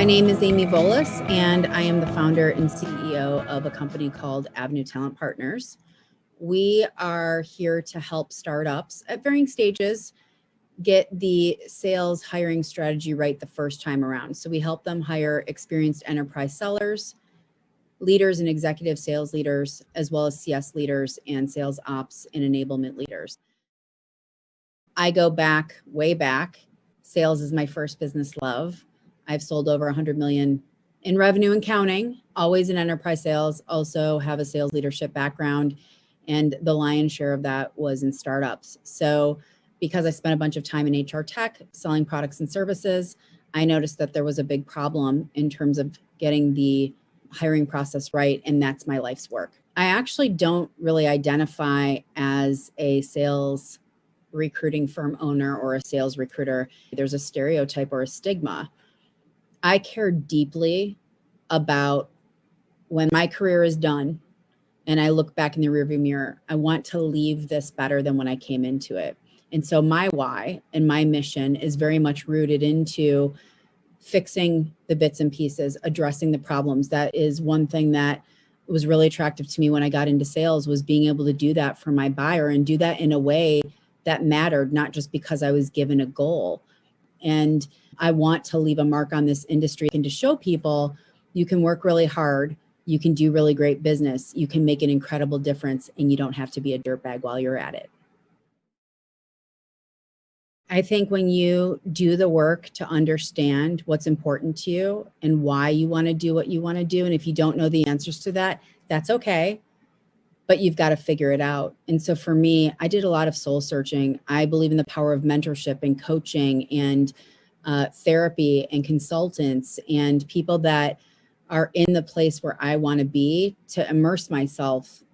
My name is Amy Volas, and I am the founder and CEO of a company called Avenue Talent Partners. We are here to help startups at varying stages get the sales hiring strategy right the first time around. So we help them hire experienced enterprise sellers, leaders and executive sales leaders, as well as CS leaders and sales ops and enablement leaders. I go back, way back. Sales is my first business love. I've sold over 100 million in revenue and counting, always in enterprise sales, also have a sales leadership background, and the lion's share of that was in startups. So because I spent a bunch of time in HR tech, selling products and services, I noticed that there was a big problem in terms of getting the hiring process right, and that's my life's work. I actually don't really identify as a sales recruiting firm owner or a sales recruiter. There's a stereotype or a stigma. I care deeply about when my career is done and I look back in the rearview mirror, I want to leave this better than when I came into it. And so my why and my mission is very much rooted into fixing the bits and pieces, addressing the problems. That is one thing that was really attractive to me when I got into sales, was being able to do that for my buyer and do that in a way that mattered, not just because I was given a goal. And I want to leave a mark on this industry and to show people you can work really hard, you can do really great business, you can make an incredible difference, and you don't have to be a dirtbag while you're at it. I think when you do the work to understand what's important to you and why you want to do what you want to do, and if you don't know the answers to that, that's okay, but you've got to figure it out. And so for me, I did a lot of soul searching. I believe in the power of mentorship and coaching and therapy and consultants and people that are in the place where I want to be, to immerse myself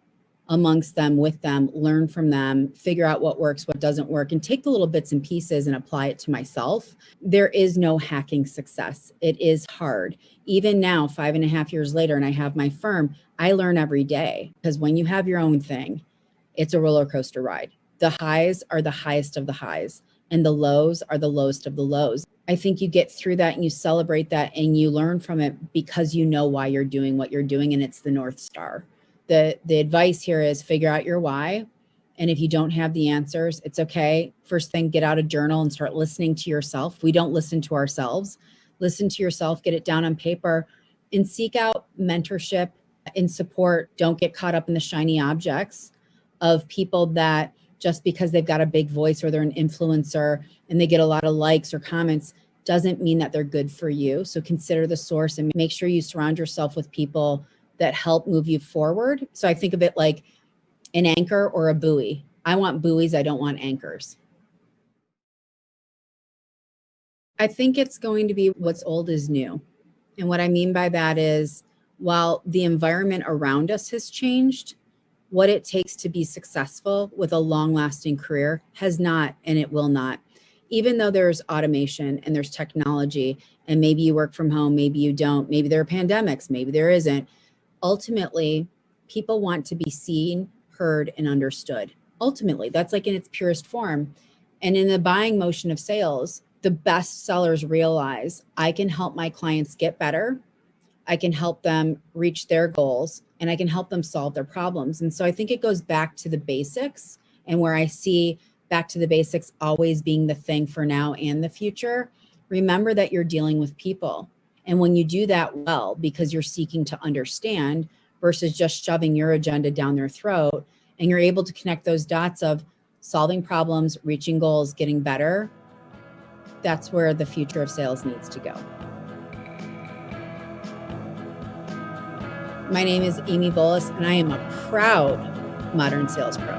amongst them, with them, learn from them, figure out what works, what doesn't work, and take the little bits and pieces and apply it to myself. There is no hacking success. It is hard. Even now, 5.5 years later, and I have my firm, I learn every day, because when you have your own thing, it's a roller coaster ride. The highs are the highest of the highs, and the lows are the lowest of the lows. I think you get through that and you celebrate that and you learn from it because you know why you're doing what you're doing, and it's the North Star. The advice here is figure out your why. And if you don't have the answers, it's okay. First thing, get out a journal and start listening to yourself. We don't listen to ourselves. Listen to yourself, get it down on paper, and seek out mentorship and support. Don't get caught up in the shiny objects of people that just because they've got a big voice or they're an influencer and they get a lot of likes or comments doesn't mean that they're good for you. So consider the source and make sure you surround yourself with people that help move you forward. So I think of it like an anchor or a buoy. I want buoys, I don't want anchors. I think it's going to be what's old is new. And what I mean by that is, while the environment around us has changed, what it takes to be successful with a long-lasting career has not, and it will not. Even though there's automation and there's technology, and maybe you work from home, maybe you don't, maybe there are pandemics, maybe there isn't. Ultimately, people want to be seen, heard, and understood. Ultimately, that's like in its purest form. And in the buying motion of sales, the best sellers realize I can help my clients get better, I can help them reach their goals, and I can help them solve their problems. And so I think it goes back to the basics, and where I see back to the basics always being the thing for now and the future. Remember that you're dealing with people. And when you do that well, because you're seeking to understand versus just shoving your agenda down their throat, and you're able to connect those dots of solving problems, reaching goals, getting better, that's where the future of sales needs to go. My name is Amy Volas, and I am a proud modern sales pro.